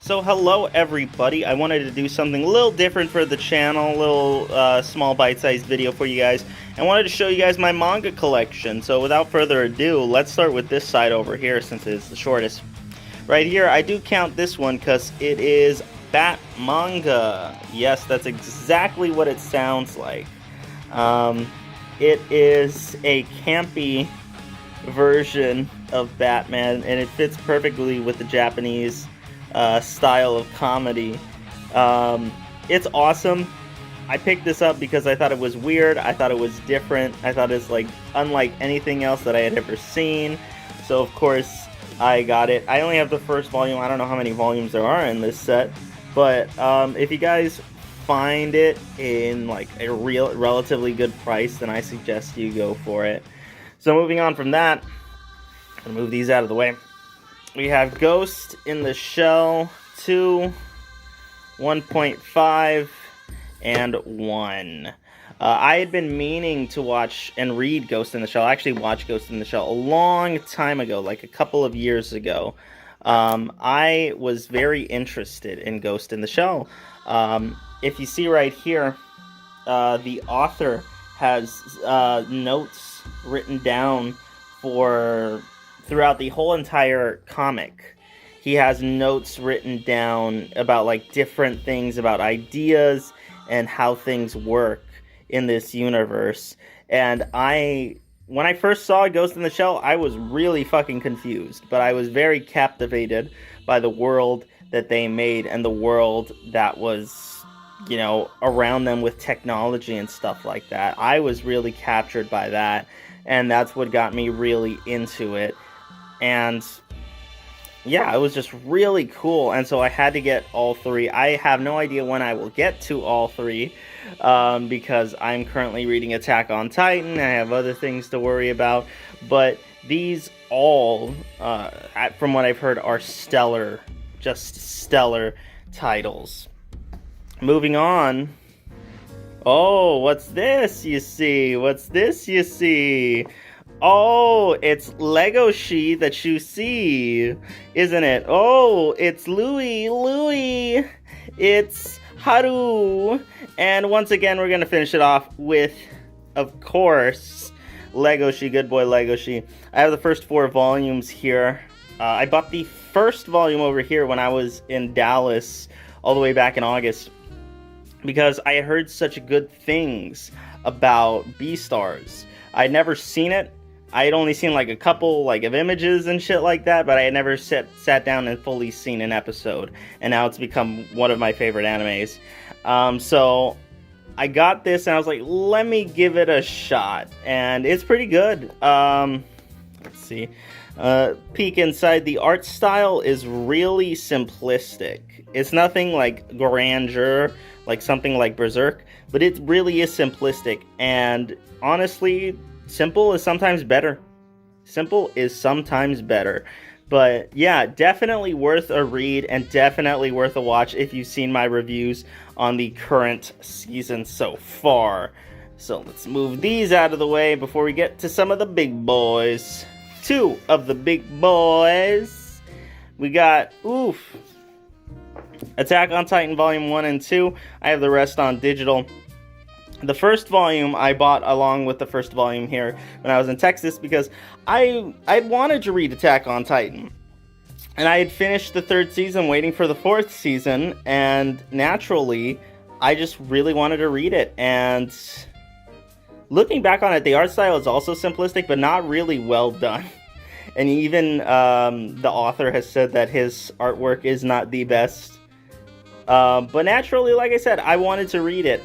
So hello everybody, I wanted to do something a little different for the channel, a little small bite-sized video for you guys. I wanted to show you guys my manga collection, so without further ado, let's start with this side over here since it's the shortest. Right here, I do count this one because it is Bat Manga. Yes, that's exactly what it sounds like. It is a campy version of Batman, and it fits perfectly with the Japanese style of comedy. It's awesome. I picked this up because I thought it was weird, I thought it was different, I thought it's like unlike anything else that I had ever seen, so of course I got it. I only have the first volume. I don't know how many volumes there are in this set, but if you guys find it in like a relatively good price, then I suggest you go for it. So moving on from that, I'm gonna move these out of the way. We have Ghost in the Shell 2, 1.5, and 1. I had been meaning to watch and read Ghost in the Shell. I actually watched Ghost in the Shell a long time ago, like a couple of years ago. I was very interested in Ghost in the Shell. If you see right here, the author has notes written down throughout the whole entire comic. He has notes written down about like different things, about ideas and how things work in this universe. And when I first saw Ghost in the Shell, I was really fucking confused, but I was very captivated by the world that they made and the world that was, you know, around them with technology and stuff like that. I was really captured by that, and that's what got me really into it. And yeah, it was just really cool, and so I had to get all three. I have no idea when I will get to all three, because I'm currently reading Attack on Titan, and I have other things to worry about, but these all, from what I've heard, are stellar, just stellar titles. Moving on. Oh, what's this you see? What's this you see? Oh, it's Legoshi that you see, isn't it? Oh, it's Louis, it's Haru, and once again we're gonna finish it off with, of course, Legoshi, good boy Legoshi. I have the first 4 volumes here. I bought the first volume over here when I was in Dallas, all the way back in August, because I had heard such good things about Beastars. I'd never seen it. I had only seen like a couple like of images and shit like that, but I had never sat down and fully seen an episode, and now it's become one of my favorite animes. So I got this and I was like, let me give it a shot, and it's pretty good. Let's see. Peek inside. The art style is really simplistic. It's nothing like grandeur, like something like Berserk, but it really is simplistic, and honestly, simple is sometimes better. Simple is sometimes better. But yeah, definitely worth a read and definitely worth a watch if you've seen my reviews on the current season so far. So let's move these out of the way before we get to some of the big boys. 2 of the big boys. We got, Attack on Titan Volume 1 and 2. I have the rest on digital. The first volume I bought along with the first volume here when I was in Texas because I'd wanted to read Attack on Titan. And I had finished the 3rd season waiting for the 4th season, and naturally, I just really wanted to read it. And looking back on it, the art style is also simplistic, but not really well done. And even the author has said that his artwork is not the best. But naturally, like I said, I wanted to read it.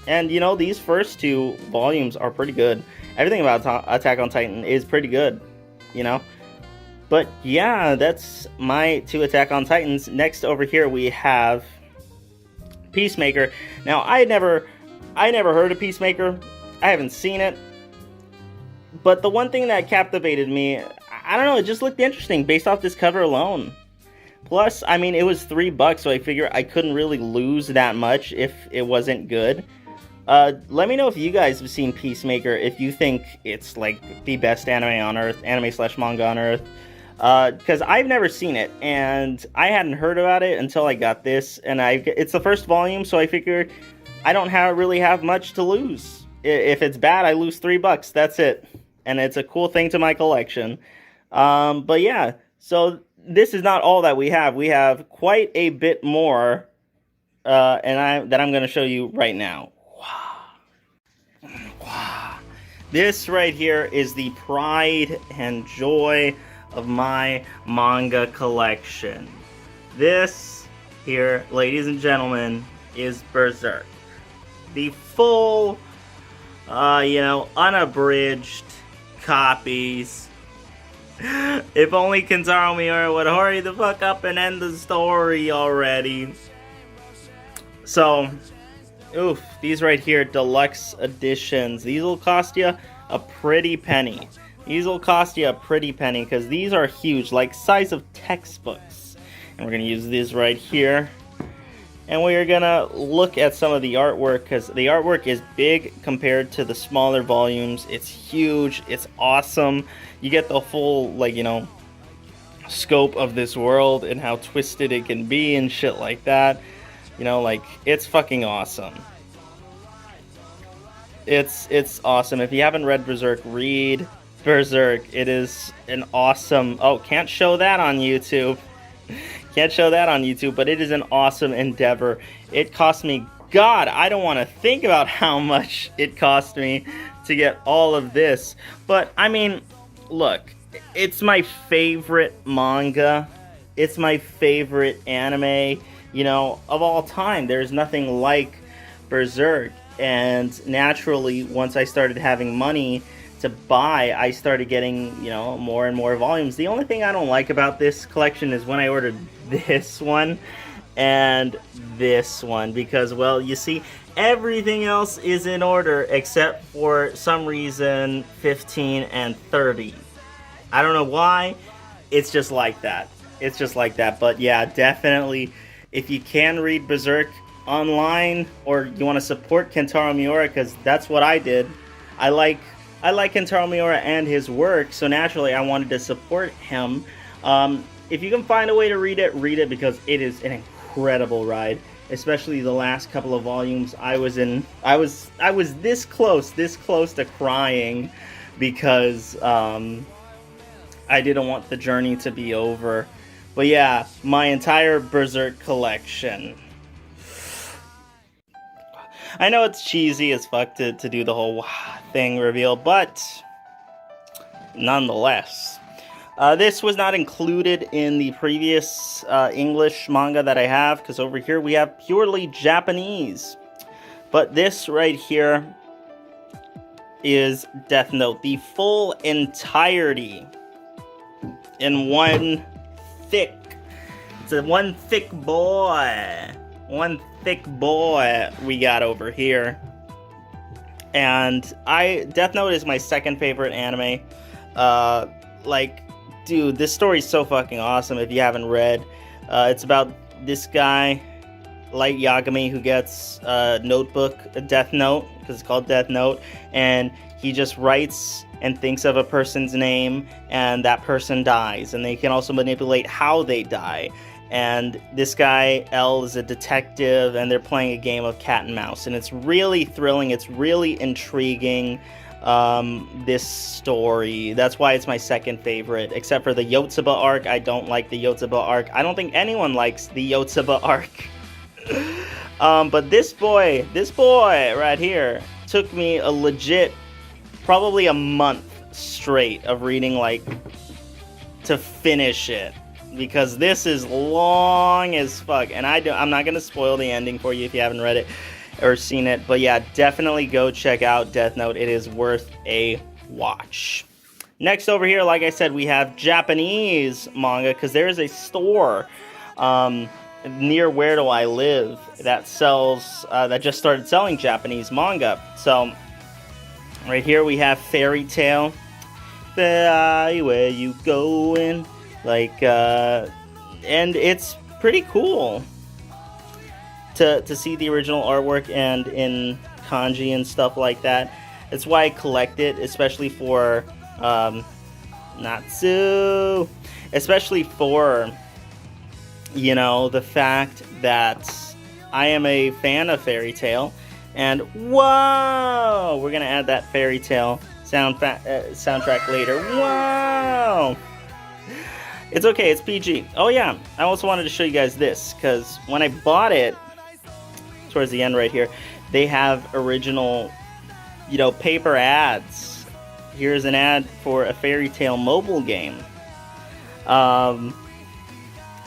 And, you know, these first 2 volumes are pretty good. Everything about Attack on Titan is pretty good, you know? But, yeah, that's my 2 Attack on Titans. Next over here we have Peacemaker. Now, I never heard of Peacemaker. I haven't seen it. But the one thing that captivated me, I don't know, it just looked interesting based off this cover alone. Plus, I mean, it was $3, so I figure I couldn't really lose that much if it wasn't good. Let me know if you guys have seen Peacemaker, if you think it's like the best anime on Earth, anime/manga on Earth. because I've never seen it, and I hadn't heard about it until I got this, and it's the first volume, so I figured I don't really have much to lose. If it's bad, I lose $3. That's it, and it's a cool thing to my collection. But yeah, so this is not all that we have. We have quite a bit more, that I'm going to show you right now. This right here is the pride and joy of my manga collection. This here, ladies and gentlemen, is Berserk. The full, unabridged copies. If only Kentaro Miura would hurry the fuck up and end the story already. So, oof, these right here, deluxe editions. These will cost you a pretty penny. These will cost you a pretty penny because these are huge, like size of textbooks. And we're going to use these right here. And we're going to look at some of the artwork because the artwork is big compared to the smaller volumes. It's huge. It's awesome. You get the full, scope of this world and how twisted it can be and shit like that. It's fucking awesome. It's awesome. If you haven't read Berserk, read Berserk. It is an awesome... Oh, can't show that on YouTube. Can't show that on YouTube, but it is an awesome endeavor. It cost me... God, I don't want to think about how much it cost me to get all of this. But, I mean, look, it's my favorite manga. It's my favorite anime, of all time. There's nothing like Berserk. And naturally, once I started having money to buy, I started getting, more and more volumes. The only thing I don't like about this collection is when I ordered this one and this one. Because, well, you see, everything else is in order except for some reason 15 and 30. I don't know why. It's just like that. It's just like that. But yeah, definitely, if you can read Berserk online or you want to support Kentaro Miura, because that's what I did. I like Kentaro Miura and his work, so naturally I wanted to support him. If you can find a way to read it because it is an incredible ride. Especially the last couple of volumes I was this close to crying because I didn't want the journey to be over. But yeah, my entire Berserk collection. I know it's cheesy as fuck to do the whole thing reveal, but nonetheless. This was not included in the previous English manga that I have, because over here we have purely Japanese. But this right here is Death Note, the full entirety in one thick. It's a one thick boy. One thick boy we got over here. And Death Note is my second favorite anime. Dude, this story is so fucking awesome if you haven't read. It's about this guy, Light Yagami, who gets a notebook, a Death Note, because it's called Death Note, and he just writes and thinks of a person's name, and that person dies, and they can also manipulate how they die. And this guy, L, is a detective, and they're playing a game of cat and mouse, and it's really thrilling, it's really intriguing, this story. That's why it's my second favorite, except for the Yotsuba arc. I don't like the Yotsuba arc. I don't think anyone likes the Yotsuba arc. But this boy right here took me a legit, probably a month straight of reading, to finish it. Because this is long as fuck, and I'm not gonna spoil the ending for you if you haven't read it or seen it, but yeah, definitely go check out Death Note. It is worth a watch. Next over here, like I said, we have Japanese manga, because there is a store near where do I live that sells that just started selling Japanese manga. So right here we have Fairy Tail. Fairy, where you going? And it's pretty cool to see the original artwork and in kanji and stuff like that. That's why I collect it, especially for Natsu. especially for, you know, the fact that I am a fan of Fairy Tail. And whoa, we're gonna add that Fairy Tail soundtrack later. Whoa, it's okay, it's PG. Oh yeah, I also wanted to show you guys this, because when I bought it, towards the end right here, they have original, you know, paper ads. Here's an ad for a Fairy Tail mobile game. And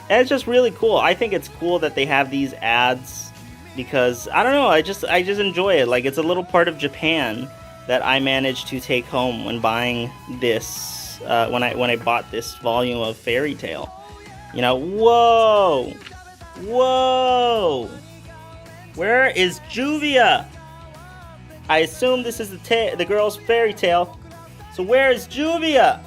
it's just really cool. I think it's cool that they have these ads, because I don't know, I just enjoy it. Like, it's a little part of Japan that I managed to take home when buying this, when I bought this volume of Fairy Tail. You know, whoa, whoa, where is Juvia? I assume this is the girl's fairy tale. So where is Juvia?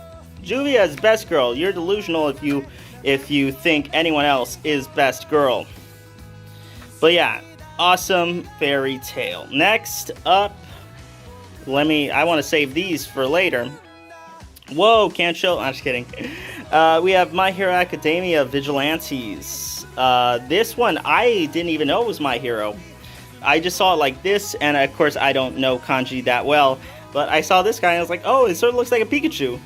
Juvia is best girl. You're delusional if you think anyone else is best girl. But yeah, awesome Fairy Tail. Next up, I want to save these for later. Whoa, can't show. I'm just kidding. We have My Hero Academia Vigilantes. This one I didn't even know was My Hero. I just saw it like this, and of course I don't know kanji that well, but I saw this guy and I was like, oh, it sort of looks like a Pikachu.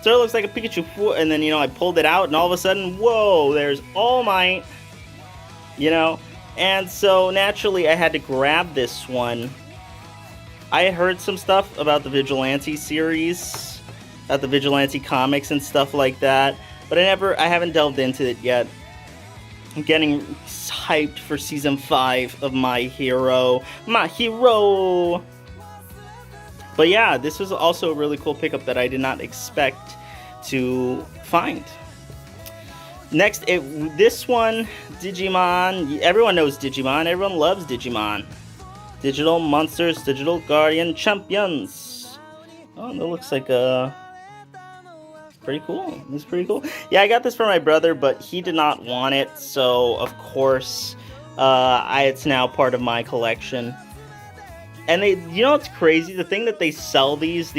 Sort of looks like a Pikachu, and then, you know, I pulled it out, and all of a sudden, whoa, there's All Might, you know, and so naturally I had to grab this one. I had heard some stuff about the Vigilante series, about the Vigilante comics and stuff like that, but I haven't delved into it yet. I'm getting hyped for season 5 of My Hero. My Hero! But yeah, this was also a really cool pickup that I did not expect to find. Next, this one, Digimon. Everyone knows Digimon. Everyone loves Digimon. Digital Monsters, Digital Guardian Champions. Oh, that looks like a... pretty cool. It's pretty cool. Yeah, I got this for my brother, but he did not want it, so of course, it's now part of my collection. And you know what's crazy? The thing that they sell these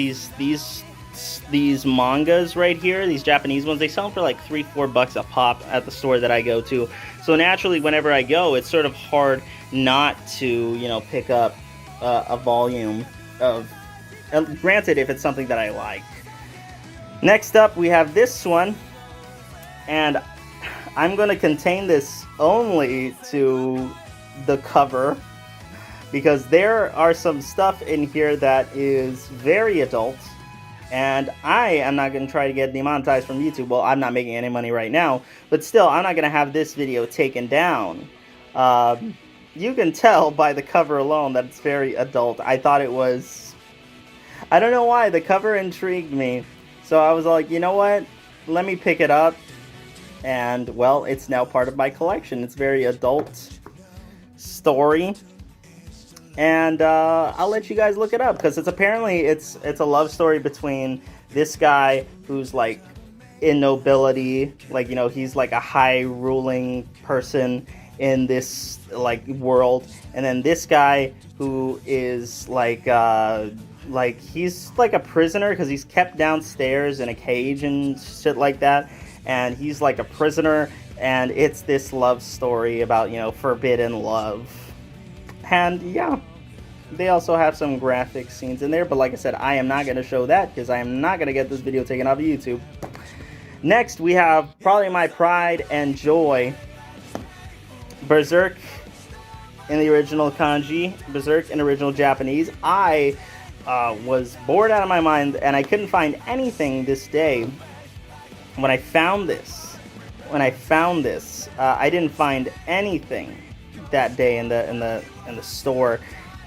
mangas right here, these Japanese ones, they sell them for like $3-4 a pop at the store that I go to. So naturally, whenever I go, it's sort of hard not to, you know, pick up a volume of. Granted, if it's something that I like. Next up, we have this one, and I'm going to contain this only to the cover, because there are some stuff in here that is very adult, and I am not going to try to get demonetized from YouTube. Well, I'm not making any money right now, but still, I'm not going to have this video taken down. You can tell by the cover alone that it's very adult. I thought it was... I don't know why, the cover intrigued me. So I was like, you know what, let me pick it up, and, well, it's now part of my collection. It's very adult story, and I'll let you guys look it up, because it's a love story between this guy who's, like, in nobility, like, you know, he's, like, a high ruling person in this, like, world, and then this guy who is, like, he's like a prisoner because he's kept downstairs in a cage and shit like that, and he's like a prisoner, and it's this love story about, you know, forbidden love. And yeah, they also have some graphic scenes in there, but like I said, I am not going to show that because I am not going to get this video taken off of YouTube. Next, we have probably my pride and joy, Berserk in the original kanji, Berserk in original Japanese. I was bored out of my mind, and I couldn't find anything this day. When I found this, I didn't find anything that day in the store,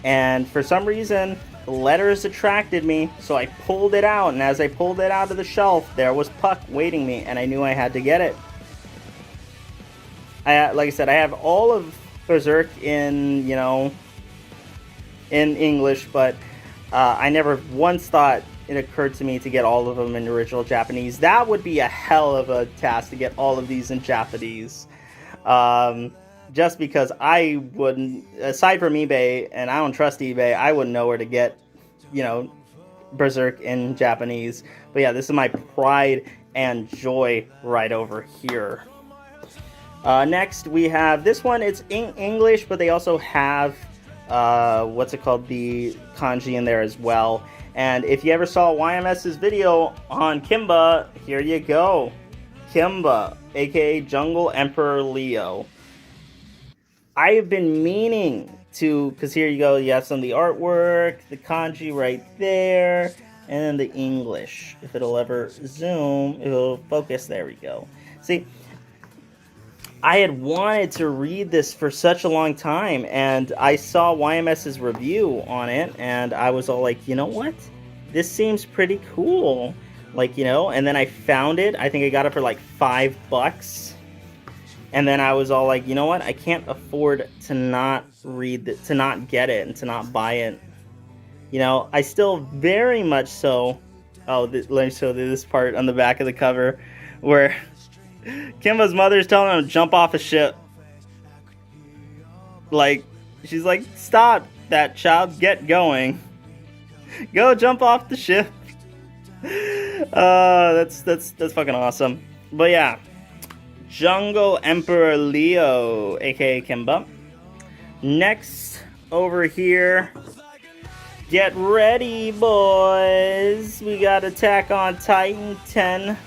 and for some reason, letters attracted me, so I pulled it out, and as I pulled it out of the shelf, there was Puck waiting me, and I knew I had to get it. Like I said, I have all of Berserk in, you know, in English, but I never once thought it occurred to me to get all of them in original Japanese. That would be a hell of a task to get all of these in Japanese. Just because I wouldn't, aside from eBay, and I don't trust eBay, I wouldn't know where to get, you know, Berserk in Japanese. But yeah, this is my pride and joy right over here. Next, we have this one. It's in English, but they also have, what's it called, the kanji in there as well. And if you ever saw YMS's video on Kimba, here you go. Kimba, aka Jungle Emperor Leo. I have been meaning to, because here you go, you have some of the artwork, the kanji right there, and then the English. If it'll ever zoom, it'll focus. There we go. See, I had wanted to read this for such a long time, and I saw YMS's review on it, and I was all like, you know what? This seems pretty cool. Like, you know, and then I found it. I think I got it for like $5. And then I was all like, you know what? I can't afford to not read it, to not get it, and to not buy it. You know, I still very much so... Oh, let me show you this part on the back of the cover, where Kimba's mother is telling him to jump off a ship. Like, she's like, stop that child, get going. Go jump off the ship. That's fucking awesome. But yeah, Jungle Emperor Leo, aka Kimba. Next, over here, get ready, boys. We got Attack on Titan 10,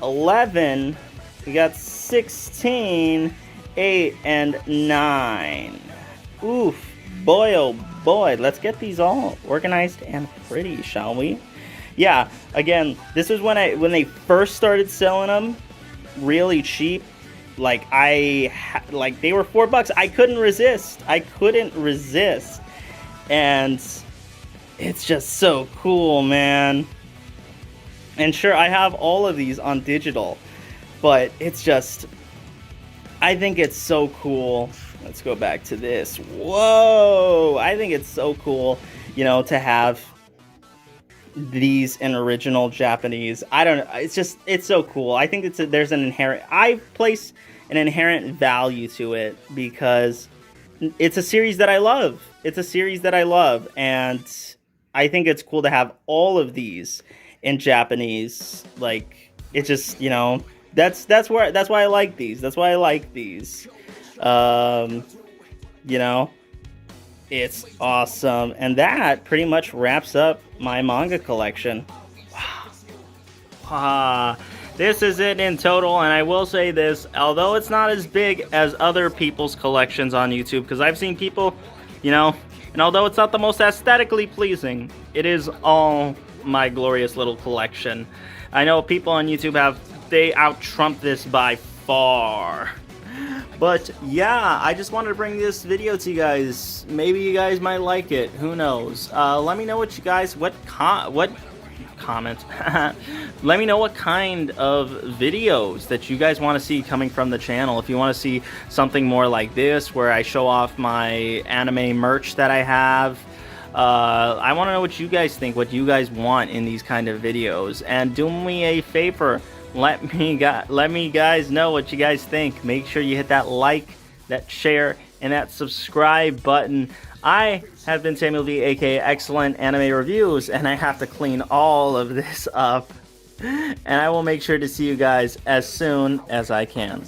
11. We got 16, 8, and 9. Oof, boy, oh boy. Let's get these all organized and pretty, shall we? Yeah, again, this was when they first started selling them really cheap. Like, they were $4. I couldn't resist. And it's just so cool, man. And sure, I have all of these on digital, but it's just, I think it's so cool. Let's go back to this. Whoa! I think it's so cool, you know, to have these in original Japanese. I don't know. It's so cool. I think I place an inherent value to it because it's a series that I love. And I think it's cool to have all of these in Japanese. Like, it just, you know, that's why I like these. You know, it's awesome. And that pretty much wraps up my manga collection. Wow. This is it in total, and I will say this, although it's not as big as other people's collections on YouTube, because I've seen people, you know, and although it's not the most aesthetically pleasing, it is all my glorious little collection. I know people on YouTube they out-trump this by far. But yeah, I just wanted to bring this video to you guys. Maybe you guys might like it. Who knows? Let me know what you guys, comment. Let me know what kind of videos that you guys want to see coming from the channel. If you want to see something more like this, where I show off my anime merch that I have. I want to know what you guys think, what you guys want in these kind of videos. And do me a favor. Let me guys know what you guys think. Make sure you hit that like, that share, and that subscribe button. I have been Samuel V, aka Excellent Anime Reviews, and I have to clean all of this up. And I will make sure to see you guys as soon as I can.